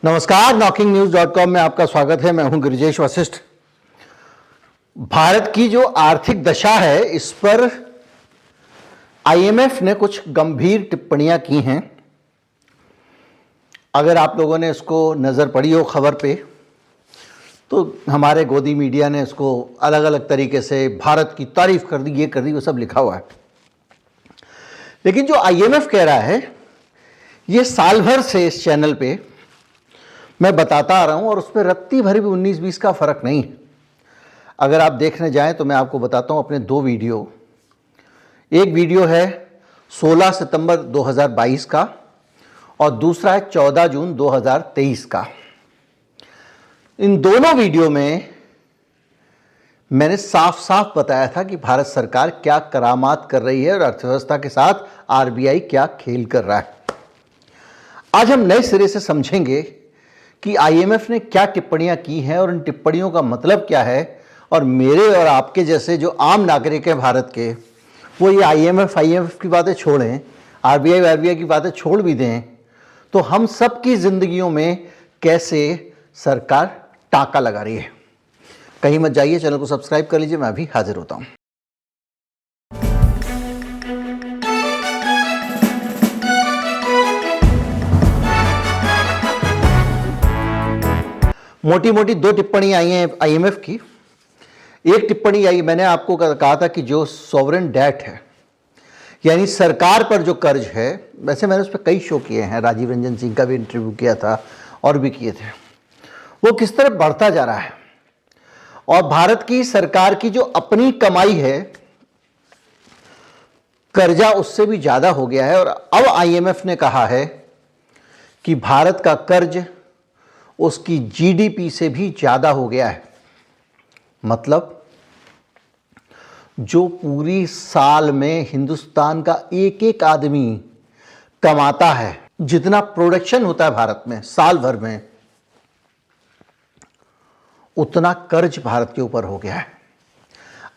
नमस्कार, knocking-news.com में आपका स्वागत है। मैं हूं गिरिजेश वशिष्ठ। भारत की जो आर्थिक दशा है इस पर आईएमएफ ने कुछ गंभीर टिप्पणियां की हैं। अगर आप लोगों ने इसको नज़र पड़ी हो खबर पे, तो हमारे गोदी मीडिया ने इसको अलग अलग तरीके से भारत की तारीफ कर दी, ये कर दी, वो सब लिखा हुआ है। लेकिन जो आईएमएफ कह रहा है, ये साल भर से इस चैनल पे मैं बताता आ रहा हूं और उस पर रत्ती भर भी 19-20 का फर्क नहीं है। अगर आप देखने जाएं तो मैं आपको बताता हूं अपने दो वीडियो। एक वीडियो है 16 सितंबर 2022 का और दूसरा है 14 जून 2023 का। इन दोनों वीडियो में मैंने साफ साफ बताया था कि भारत सरकार क्या करामात कर रही है और अर्थव्यवस्था के साथ आरबीआई क्या खेल कर रहा है। आज हम नए सिरे से समझेंगे कि आईएमएफ ने क्या टिप्पणियां की हैं और इन टिप्पणियों का मतलब क्या है, और मेरे और आपके जैसे जो आम नागरिक हैं भारत के, वो ये आईएमएफ की बातें छोड़ें, आरबीआई की बातें छोड़ भी दें, तो हम सब की जिंदगियों में कैसे सरकार टाका लगा रही है। कहीं मत जाइए, चैनल को सब्सक्राइब कर लीजिए, मैं अभी हाजिर होता हूं। मोटी मोटी दो टिप्पणी आई हैं आईएमएफ की। एक टिप्पणी आई, मैंने आपको कहा था कि जो सॉवरेन डेट है, यानी सरकार पर जो कर्ज है, वैसे मैंने उस पर कई शो किए हैं, राजीव रंजन सिंह का भी इंटरव्यू किया था और भी किए थे, वो किस तरह बढ़ता जा रहा है। और भारत की सरकार की जो अपनी कमाई है, कर्जा उससे भी ज्यादा हो गया है। और अब आईएमएफ ने कहा है कि भारत का कर्ज उसकी जीडीपी से भी ज्यादा हो गया है। मतलब जो पूरी साल में हिंदुस्तान का एक एक आदमी कमाता है, जितना प्रोडक्शन होता है भारत में साल भर में, उतना कर्ज भारत के ऊपर हो गया है।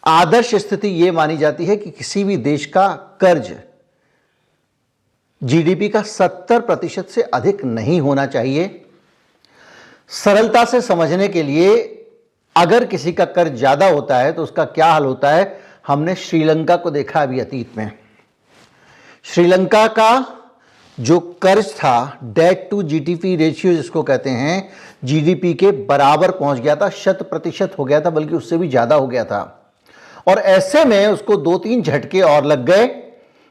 आदर्श स्थिति यह मानी जाती है कि किसी भी देश का कर्ज जीडीपी का 70% से अधिक नहीं होना चाहिए। सरलता से समझने के लिए, अगर किसी का कर्ज ज्यादा होता है तो उसका क्या हाल होता है, हमने श्रीलंका को देखा अभी अतीत में। श्रीलंका का जो कर्ज था, डेट टू जीडीपी रेशियो जिसको कहते हैं, जीडीपी के बराबर पहुंच गया था, 100% हो गया था, बल्कि उससे भी ज्यादा हो गया था। और ऐसे में उसको 2-3 झटके और लग गए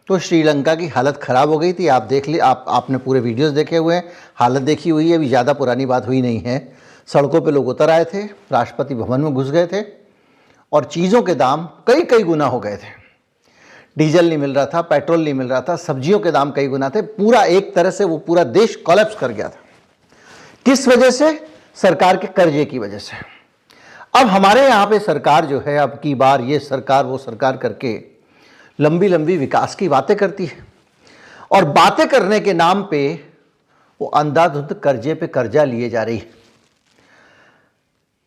तो श्रीलंका की हालत खराब हो गई थी। आप देख ली, आपने पूरे वीडियोस देखे हुए हैं, हालत देखी हुई है, अभी ज़्यादा पुरानी बात हुई नहीं है। सड़कों पे लोग उतर आए थे, राष्ट्रपति भवन में घुस गए थे और चीज़ों के दाम कई गुना हो गए थे। डीजल नहीं मिल रहा था, पेट्रोल नहीं मिल रहा था, सब्जियों के दाम कई गुना थे। पूरा एक तरह से वो पूरा देश कोलैप्स कर गया था। किस वजह से? सरकार के कर्जे की वजह से। अब हमारे यहाँ पे सरकार जो है, अब की बार ये सरकार वो सरकार करके लंबी लंबी विकास की बातें करती है और बातें करने के नाम पे वो अंधाधुंध कर्जे पे कर्जा लिए जा रही है।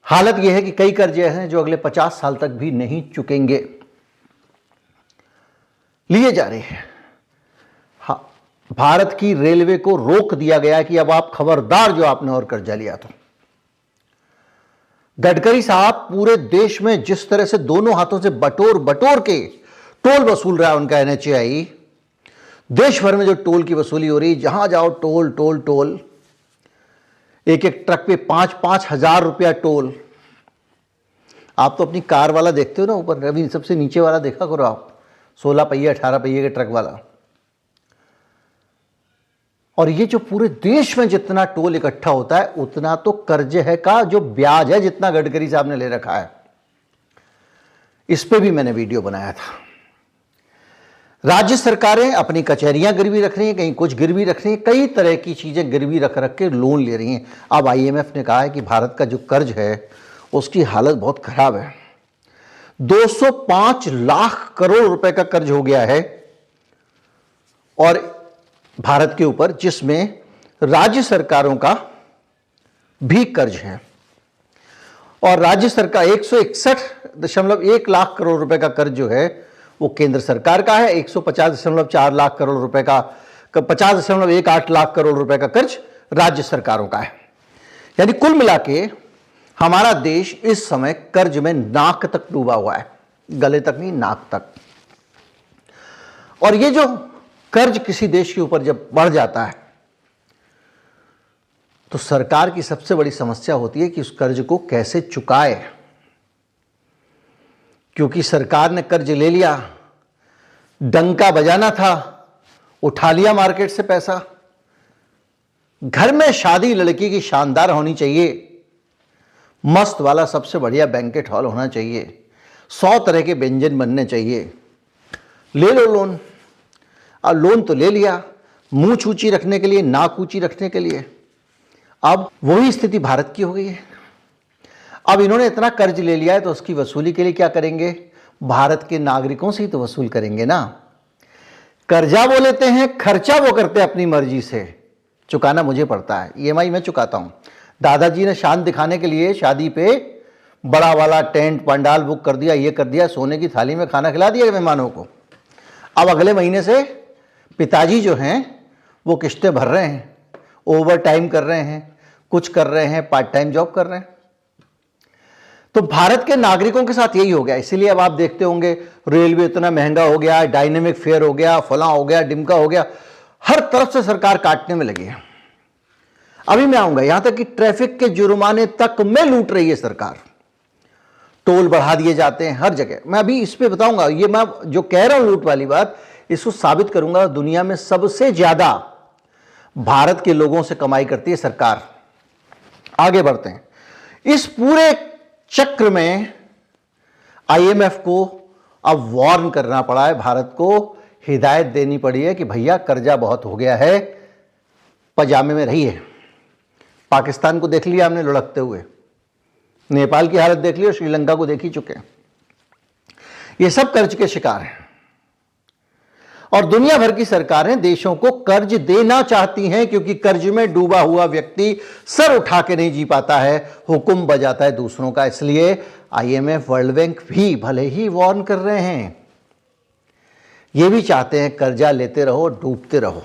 हालत यह है कि कई कर्जे हैं जो अगले 50 साल तक भी नहीं चुकेंगे, लिए जा रहे हैं। हाँ, भारत की रेलवे को रोक दिया गया कि अब आप खबरदार जो आपने और कर्जा लिया। तो गडकरी साहब पूरे देश में जिस तरह से दोनों हाथों से बटोर के टोल वसूल रहा है उनका एनएचएआई, देश भर में जो टोल की वसूली हो रही, जहां जाओ टोल टोल टोल, एक एक ट्रक पे 5-5 हजार रुपया टोल। आप तो अपनी कार वाला देखते हो ना ऊपर, अभी सबसे नीचे वाला देखा करो आप, 16 पहिए 18 पहिए के ट्रक वाला। और ये जो पूरे देश में जितना टोल इकट्ठा होता है, उतना तो कर्ज है का जो ब्याज है, जितना गडकरी साहब ने ले रखा है। इस पे भी मैंने वीडियो बनाया था। राज्य सरकारें अपनी कचहरियां गिरवी रख रही हैं, कहीं कुछ गिरवी रख रही हैं, कई तरह की चीजें गिरवी रख के लोन ले रही हैं। अब आईएमएफ ने कहा है कि भारत का जो कर्ज है उसकी हालत बहुत खराब है। 205 लाख करोड़ रुपए का कर्ज हो गया है और भारत के ऊपर, जिसमें राज्य सरकारों का भी कर्ज है। और राज्य सरकार 161.1 लाख करोड़ रुपए का कर्ज जो है वो केंद्र सरकार का है। 150.4 लाख करोड़ रुपए का 50.18 लाख करोड़ रुपए का कर्ज राज्य सरकारों का है। यानी कुल मिला के हमारा देश इस समय कर्ज में नाक तक डूबा हुआ है, गले तक नहीं, नाक तक। और ये जो कर्ज किसी देश के ऊपर जब बढ़ जाता है तो सरकार की सबसे बड़ी समस्या होती है कि उस कर्ज को कैसे चुकाए, क्योंकि सरकार ने कर्ज ले लिया, डंका बजाना था, उठा लिया मार्केट से पैसा। घर में शादी लड़की की शानदार होनी चाहिए, मस्त वाला सबसे बढ़िया बैंकेट हॉल होना चाहिए, 100 तरह के व्यंजन बनने चाहिए। ले लो लोन। अब लोन तो ले लिया, मूंछ ऊंची रखने के लिए, नाक ऊंची रखने के लिए। अब वही स्थिति भारत की हो गई है। अब इन्होंने इतना कर्ज ले लिया है तो उसकी वसूली के लिए क्या करेंगे? भारत के नागरिकों से ही तो वसूल करेंगे ना। कर्जा वो लेते हैं, खर्चा वो करते हैं अपनी मर्जी से, चुकाना मुझे पड़ता है, ईएमआई मैं चुकाता हूं। दादाजी ने शान दिखाने के लिए शादी पे बड़ा वाला टेंट पंडाल बुक कर दिया, ये कर दिया, सोने की थाली में खाना खिला दिया मेहमानों को। अब अगले महीने से पिताजी जो हैं वो किस्तें भर रहे हैं, ओवर टाइम कर रहे हैं, कुछ कर रहे हैं, पार्ट टाइम जॉब कर रहे हैं। तो भारत के नागरिकों के साथ यही हो गया। इसीलिए अब आप देखते होंगे रेलवे इतना महंगा हो गया, डायनेमिक फेयर हो गया, फलां हो गया, डिमका हो गया, हर तरफ से सरकार काटने में लगी है। अभी मैं आऊंगा, यहां तक कि ट्रैफिक के जुर्माने तक में लूट रही है सरकार, टोल बढ़ा दिए जाते हैं हर जगह। मैं अभी इस पे बताऊंगा, ये मैं जो कह रहा हूं लूट वाली बात, इसको साबित करूंगा। दुनिया में सबसे ज्यादा भारत के लोगों से कमाई करती है सरकार। आगे बढ़ते हैं। इस पूरे चक्र में आईएमएफ को अब वार्न करना पड़ा है, भारत को हिदायत देनी पड़ी है कि भैया कर्जा बहुत हो गया है, पजामे में रही है। पाकिस्तान को देख लिया हमने लुढ़कते हुए, नेपाल की हालत देख ली और श्रीलंका को देख ही चुके हैं। ये सब कर्ज के शिकार हैं और दुनिया भर की सरकारें देशों को कर्ज देना चाहती हैं, क्योंकि कर्ज में डूबा हुआ व्यक्ति सर उठा के नहीं जी पाता है, हुक्म बजाता है दूसरों का। इसलिए आईएमएफ, वर्ल्ड बैंक भी भले ही वार्न कर रहे हैं, ये भी चाहते हैं कर्जा लेते रहो, डूबते रहो।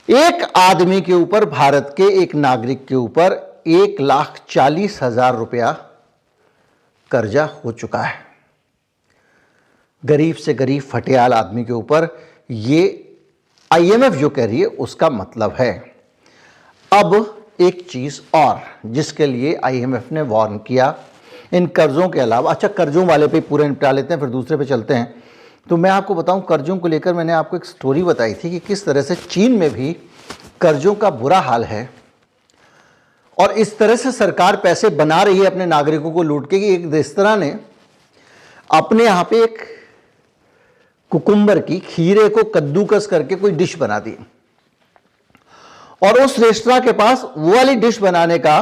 एक आदमी के ऊपर, भारत के एक नागरिक के ऊपर 1,40,000 रुपया कर्जा हो चुका है, गरीब से गरीब फटियाल आदमी के ऊपर। ये आईएमएफ जो कह रही है उसका मतलब है। अब एक चीज और जिसके लिए आईएमएफ ने वार्न किया, इन कर्जों के अलावा, अच्छा कर्जों वाले पे पूरे निपटा लेते हैं फिर दूसरे पे चलते हैं। तो मैं आपको बताऊं, कर्जों को लेकर मैंने आपको एक स्टोरी बताई थी कि किस तरह से चीन में भी कर्जों का बुरा हाल है और इस तरह से सरकार पैसे बना रही है अपने नागरिकों को लूट के कि एक रेस्तरां ने अपने यहां पे एक कुकुम्बर की, खीरे को कद्दूकस करके कोई डिश बना दी और उस रेस्तरां के पास वो वाली डिश बनाने का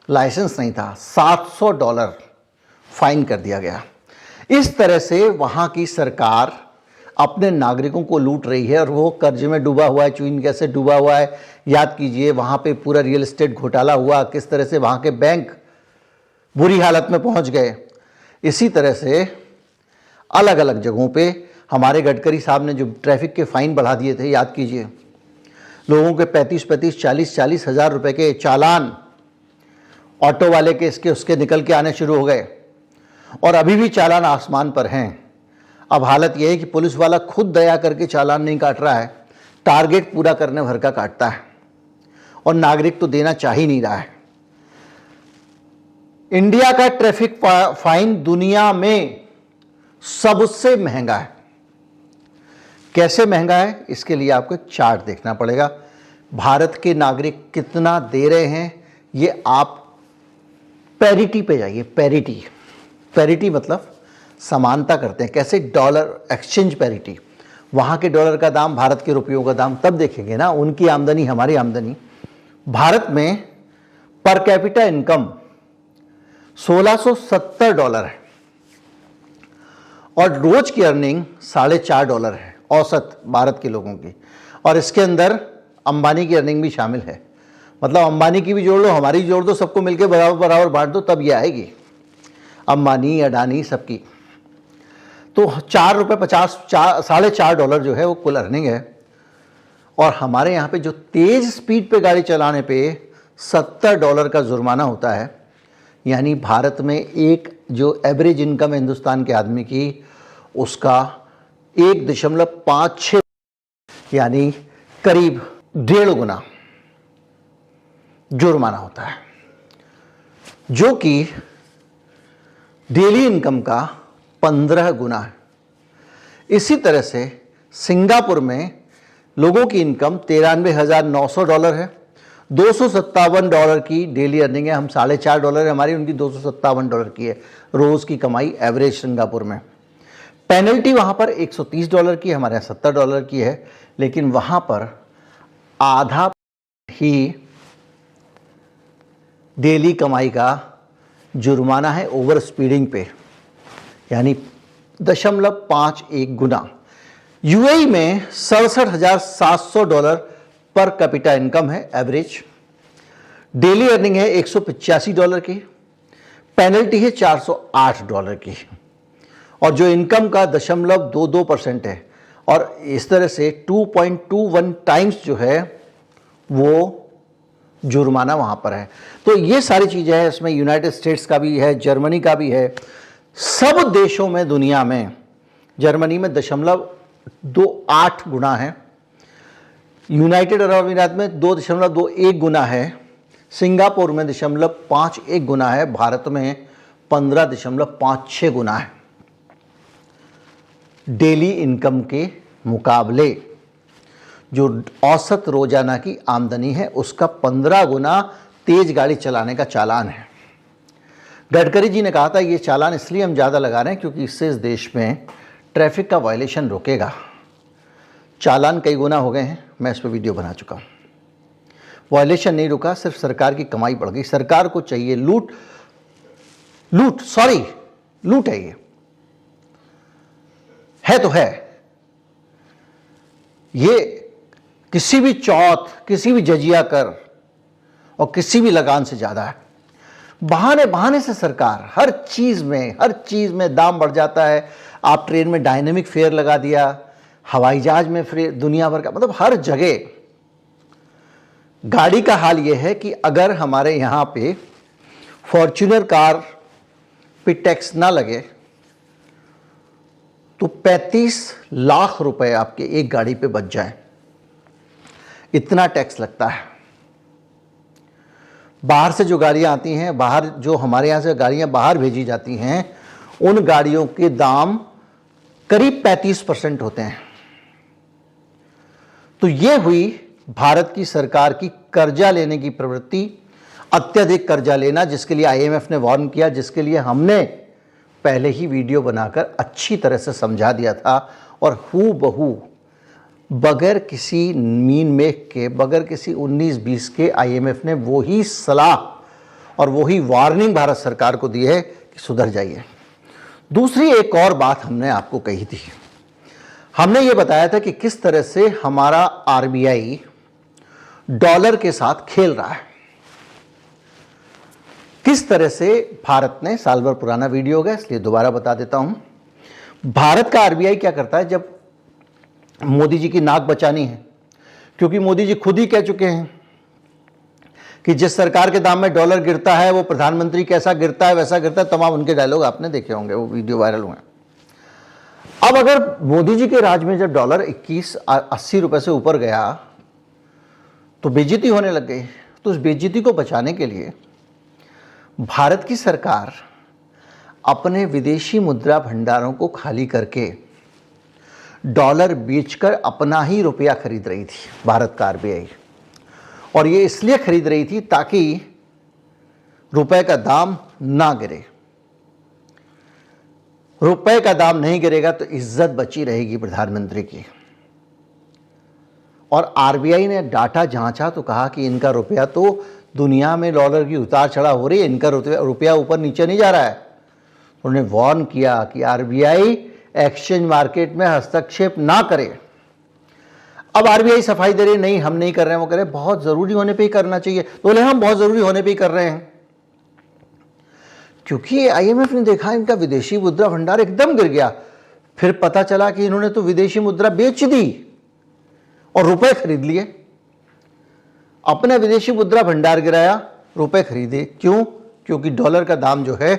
लाइसेंस नहीं था। $700 फाइन कर दिया गया। इस तरह से वहां की सरकार अपने नागरिकों को लूट रही है और वो कर्ज में डूबा हुआ है। चीन कैसे डूबा हुआ है याद कीजिए, वहां पे पूरा रियल एस्टेट घोटाला हुआ, किस तरह से वहां के बैंक बुरी हालत में पहुंच गए। इसी तरह से अलग अलग जगहों पे हमारे गडकरी साहब ने जो ट्रैफिक के फाइन बढ़ा दिए थे, याद कीजिए, लोगों के 35-35, 40-40 हज़ार रुपए के चालान ऑटो वाले के इसके उसके निकल के आने शुरू हो गए और अभी भी चालान आसमान पर हैं। अब हालत यह है कि पुलिस वाला खुद दया करके चालान नहीं काट रहा है, टारगेट पूरा करने भर का काटता है और नागरिक तो देना चाह ही नहीं रहा है। इंडिया का ट्रैफिक फाइन दुनिया में सबसे महंगा है। कैसे महंगा है, इसके लिए आपको एक चार्ट देखना पड़ेगा। भारत के नागरिक कितना दे रहे हैं, ये आप पैरिटी पे जाइए। पैरिटी मतलब समानता करते हैं कैसे, डॉलर एक्सचेंज पैरिटी। वहाँ के डॉलर का दाम, भारत के रुपयों का दाम, तब देखेंगे ना उनकी आमदनी हमारी आमदनी। भारत में पर कैपिटा इनकम $1670 है और रोज की अर्निंग $4.5 है औसत भारत के लोगों की, और इसके अंदर अंबानी की अर्निंग भी शामिल है। मतलब अंबानी की भी जोड़ लो, हमारी जोड़ दो, सबको मिलकर बराबर बराबर बांट दो, तब ये आएगी अंबानी, अडानी सबकी। तो $4.50, $4.5 जो है वो कुल अर्निंग है और हमारे यहाँ पे जो तेज़ स्पीड पे गाड़ी चलाने पे $70 का जुर्माना होता है। यानी भारत में एक जो एवरेज इनकम है हिंदुस्तान के आदमी की, उसका 1.56 यानी करीब 1.5 गुना जुर्माना होता है, जो कि डेली इनकम का 15 गुना है। इसी तरह से सिंगापुर में लोगों की इनकम $93,900 है, $257 की डेली अर्निंग है। हम $4.5 है हमारी, उनकी $257 की है रोज़ की कमाई एवरेज सिंगापुर में। पेनल्टी वहाँ पर $130 की, हमारे यहाँ $70 की है, लेकिन वहाँ पर आधा ही डेली कमाई का जुर्माना है ओवर स्पीडिंग पे, यानी 0.51 गुना। यूएई में $67,700 पर कैपिटा इनकम है एवरेज, डेली अर्निंग है $185 की, पेनल्टी है $408 की, और जो इनकम का 0.22% है, और इस तरह से 2.21 टाइम्स जो है वो जुर्माना वहाँ पर है। तो ये सारी चीज़ें हैं, इसमें यूनाइटेड स्टेट्स का भी है, जर्मनी का भी है, सब देशों में दुनिया में। जर्मनी में 0.28 गुना है, यूनाइटेड अरब अमीरात में 2.21 गुना है, सिंगापुर में 0.51 गुना है, भारत में 15.56 गुना है डेली इनकम के मुकाबले। जो औसत रोजाना की आमदनी है उसका 15 गुना तेज गाड़ी चलाने का चालान है। गडकरी जी ने कहा था ये चालान इसलिए हम ज़्यादा लगा रहे हैं क्योंकि इससे इस देश में ट्रैफिक का वायलेशन रुकेगा। चालान कई गुना हो गए हैं, मैं इस पर वीडियो बना चुका हूँ। वायलेशन नहीं रुका, सिर्फ सरकार की कमाई बढ़ गई। सरकार को चाहिए लूट है, ये है तो है, ये किसी भी चौथ, किसी भी जजिया कर और किसी भी लगान से ज़्यादा है। बहाने से सरकार हर चीज़ में दाम बढ़ जाता है। आप ट्रेन में डायनेमिक फेयर लगा दिया, हवाई जहाज में फ्री, दुनिया भर का, मतलब हर जगह। गाड़ी का हाल यह है कि अगर हमारे यहाँ पे फॉर्च्यूनर कार पे टैक्स ना लगे तो 35 लाख रुपए आपके एक गाड़ी पे बच जाए, इतना टैक्स लगता है। बाहर से जो गाड़ियां आती हैं, बाहर जो हमारे यहाँ से गाड़ियां बाहर भेजी जाती हैं, उन गाड़ियों के दाम करीब 35% होते हैं। तो ये हुई भारत की सरकार की कर्जा लेने की प्रवृत्ति, अत्यधिक कर्जा लेना, जिसके लिए आईएमएफ ने वार्न किया, जिसके लिए हमने पहले ही वीडियो बनाकर अच्छी तरह से समझा दिया था। और हूबहू बगैर किसी मीन मेक के, बगैर किसी 19-20 के आईएमएफ ने वही सलाह और वही वार्निंग भारत सरकार को दी है कि सुधर जाइए। दूसरी एक और बात हमने आपको कही थी, हमने ये बताया था कि किस तरह से हमारा आरबीआई डॉलर के साथ खेल रहा है। किस तरह से भारत ने, साल भर पुराना वीडियो होगा इसलिए दोबारा बता देता हूं। भारत का आरबीआई क्या करता है, जब मोदी जी की नाक बचानी है, क्योंकि मोदी जी खुद ही कह चुके हैं कि जिस सरकार के दाम में डॉलर गिरता है वो प्रधानमंत्री कैसा गिरता है वैसा गिरता है। तमाम उनके डायलॉग आपने देखे होंगे, वो वीडियो वायरल हुए। अब अगर मोदी जी के राज में जब डॉलर 21-80 रुपए से ऊपर गया तो बेइज्जती होने लग गई। तो उस बेइज्जती को बचाने के लिए भारत की सरकार अपने विदेशी मुद्रा भंडारों को खाली करके डॉलर बेचकर अपना ही रुपया खरीद रही थी भारत का आरबीआई। और ये इसलिए खरीद रही थी ताकि रुपए का दाम ना गिरे। रुपए का दाम नहीं गिरेगा तो इज्जत बची रहेगी प्रधानमंत्री की। और आरबीआई ने डाटा जांचा तो कहा कि इनका रुपया तो दुनिया में डॉलर की उतार चढ़ाव हो रही है, इनका रुपया ऊपर नीचे नहीं जा रहा है। उन्होंने वार्न किया कि आरबीआई एक्सचेंज मार्केट में हस्तक्षेप ना करे। अब आरबीआई सफाई दे रही, नहीं हम नहीं कर रहे हैं, वो कह रहे बहुत जरूरी होने पे ही करना चाहिए। तो बोले हम बहुत जरूरी होने पे ही कर रहे हैं, क्योंकि आईएमएफ ने देखा इनका विदेशी मुद्रा भंडार एकदम गिर गया। फिर पता चला कि इन्होंने तो विदेशी मुद्रा बेच दी और रुपए खरीद लिए, अपना विदेशी मुद्रा भंडार गिराया, रुपए खरीदे। क्यों? क्योंकि डॉलर का दाम जो है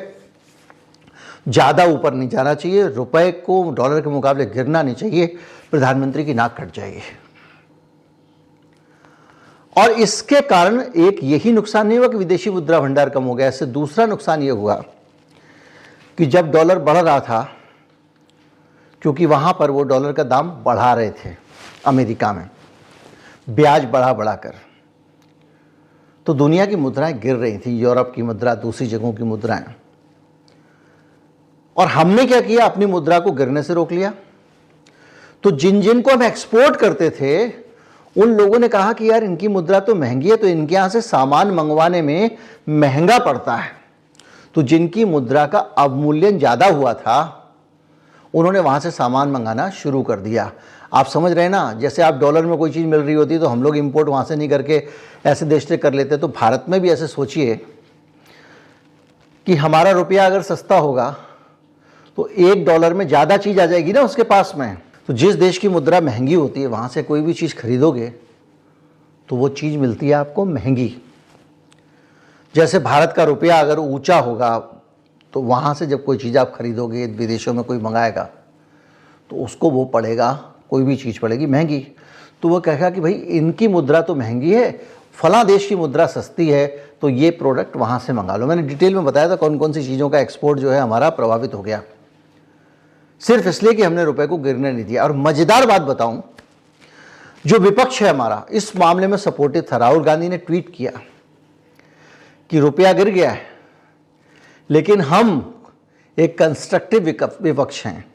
ज़्यादा ऊपर नहीं जाना चाहिए, रुपए को डॉलर के मुकाबले गिरना नहीं चाहिए, प्रधानमंत्री की नाक कट जाएगी। और इसके कारण एक यही नुकसान नहीं हुआ कि विदेशी मुद्रा भंडार कम हो गया, इससे दूसरा नुकसान यह हुआ कि जब डॉलर बढ़ रहा था, क्योंकि वहाँ पर वो डॉलर का दाम बढ़ा रहे थे अमेरिका में, ब्याज बढ़ा कर, तो दुनिया की मुद्राएं गिर रही थी, यूरोप की मुद्रा, दूसरी जगहों की मुद्राएं। और हमने क्या किया? अपनी मुद्रा को गिरने से रोक लिया। तो जिन जिन को हम एक्सपोर्ट करते थे उन लोगों ने कहा कि यार इनकी मुद्रा तो महंगी है, तो इनके यहां से सामान मंगवाने में महंगा पड़ता है। तो जिनकी मुद्रा का अवमूल्यन ज़्यादा हुआ था उन्होंने वहाँ से सामान मंगाना शुरू कर दिया। आप समझ रहे हैं ना, जैसे आप डॉलर में कोई चीज़ मिल रही होती तो हम लोग इंपोर्ट वहाँ से नहीं करके ऐसे देश से कर लेते। तो भारत में भी ऐसे सोचिए कि हमारा रुपया अगर सस्ता होगा तो $1 में ज़्यादा चीज़ आ जाएगी ना उसके पास में। तो जिस देश की मुद्रा महंगी होती है वहाँ से कोई भी चीज़ खरीदोगे तो वो चीज़ मिलती है आपको महंगी। जैसे भारत का रुपया अगर ऊंचा होगा तो वहाँ से जब कोई चीज़ आप खरीदोगे, विदेशों में कोई मंगाएगा तो उसको वो पड़ेगा, कोई भी चीज़ पड़ेगी महंगी। तो वो कहेगा कि भाई इनकी मुद्रा तो महंगी है, फलां देश की मुद्रा सस्ती है, तो ये प्रोडक्ट वहाँ से मंगा लो। मैंने डिटेल में बताया था कौन कौन सी चीज़ों का एक्सपोर्ट जो है हमारा प्रभावित हो गया, सिर्फ इसलिए कि हमने रुपए को गिरने नहीं दिया। और मज़ेदार बात बताऊं, जो विपक्ष है हमारा इस मामले में सपोर्टिव था। राहुल गांधी ने ट्वीट किया कि रुपया गिर गया है, लेकिन हम एक कंस्ट्रक्टिव विपक्ष हैं।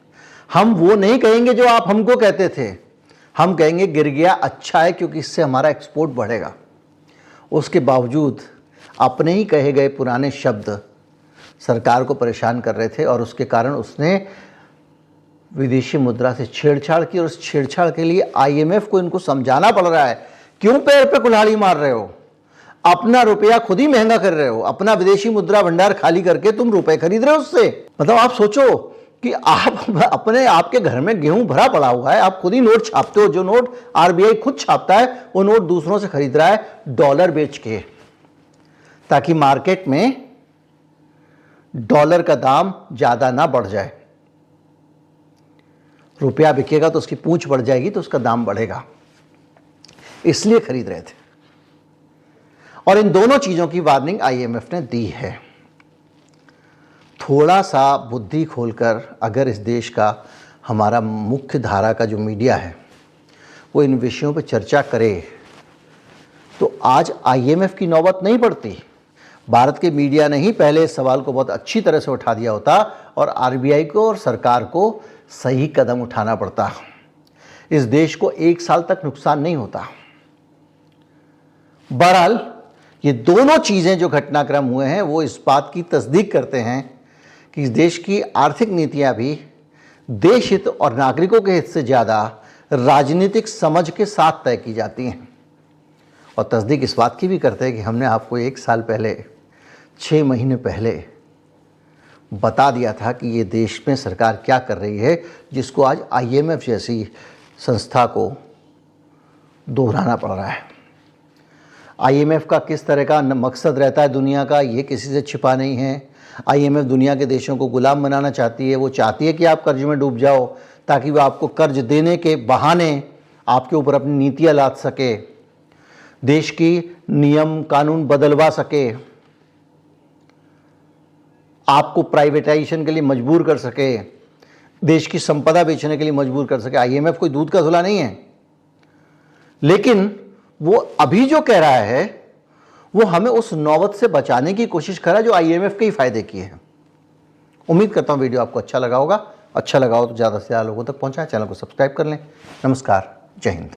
हम वो नहीं कहेंगे जो आप हमको कहते थे, हम कहेंगे गिर गया अच्छा है क्योंकि इससे हमारा एक्सपोर्ट बढ़ेगा। उसके बावजूद अपने ही कहे गए पुराने शब्द सरकार को परेशान कर रहे थे और उसके कारण उसने विदेशी मुद्रा से छेड़छाड़ की। और उस छेड़छाड़ के लिए IMF को इनको समझाना पड़ रहा है, क्यों पैर पे कुल्हाड़ी मार रहे हो? अपना रुपया खुद ही महंगा कर रहे हो, अपना विदेशी मुद्रा भंडार खाली करके तुम रुपए खरीद रहे हो उससे। मतलब आप सोचो कि आप अपने आपके घर में गेहूं भरा पड़ा हुआ है, आप खुद ही नोट छापते हो, जो नोट RBI खुद छापता है वो नोट दूसरों से खरीद रहा है डॉलर बेच के, ताकि मार्केट में डॉलर का दाम ज्यादा ना बढ़ जाए। रुपया बिकेगा तो उसकी पूंछ बढ़ जाएगी तो उसका दाम बढ़ेगा, इसलिए खरीद रहे थे। और इन दोनों चीजों की वार्निंग IMF ने दी है। थोड़ा सा बुद्धि खोलकर अगर इस देश का, हमारा मुख्य धारा का जो मीडिया है वो इन विषयों पर चर्चा करे तो आज IMF की नौबत नहीं पड़ती। भारत के मीडिया ने ही पहले इस सवाल को बहुत अच्छी तरह से उठा दिया होता और RBI को और सरकार को सही कदम उठाना पड़ता। इस देश को 1 साल तक नुकसान नहीं होता। बहरहाल ये दोनों चीजें जो घटनाक्रम हुए हैं वो इस बात की तस्दीक करते हैं कि इस देश की आर्थिक नीतियां भी देश हित और नागरिकों के हित से ज़्यादा राजनीतिक समझ के साथ तय की जाती हैं। और तस्दीक इस बात की भी करते हैं कि हमने आपको 1 साल पहले, 6 महीने पहले बता दिया था कि ये देश में सरकार क्या कर रही है, जिसको आज IMF जैसी संस्था को दोहराना पड़ रहा है। IMF का किस तरह का मकसद रहता है दुनिया का, ये किसी से छिपा नहीं है। IMF दुनिया के देशों को गुलाम बनाना चाहती है। वो चाहती है कि आप कर्ज में डूब जाओ ताकि वो आपको कर्ज देने के बहाने आपके ऊपर अपनी नीतियाँ लाद सके, देश की नियम कानून बदलवा सके, आपको प्राइवेटाइजेशन के लिए मजबूर कर सके, देश की संपदा बेचने के लिए मजबूर कर सके। IMF कोई दूध का धुला नहीं है, लेकिन वो अभी जो कह रहा है वो हमें उस नौबत से बचाने की कोशिश कर रहा है जो IMF के ही फायदे की है। उम्मीद करता हूँ वीडियो आपको अच्छा लगा होगा। अच्छा लगा हो तो ज़्यादा से ज़्यादा लोगों तक पहुँचाएं, चैनल को सब्सक्राइब कर लें। नमस्कार, जय हिंद।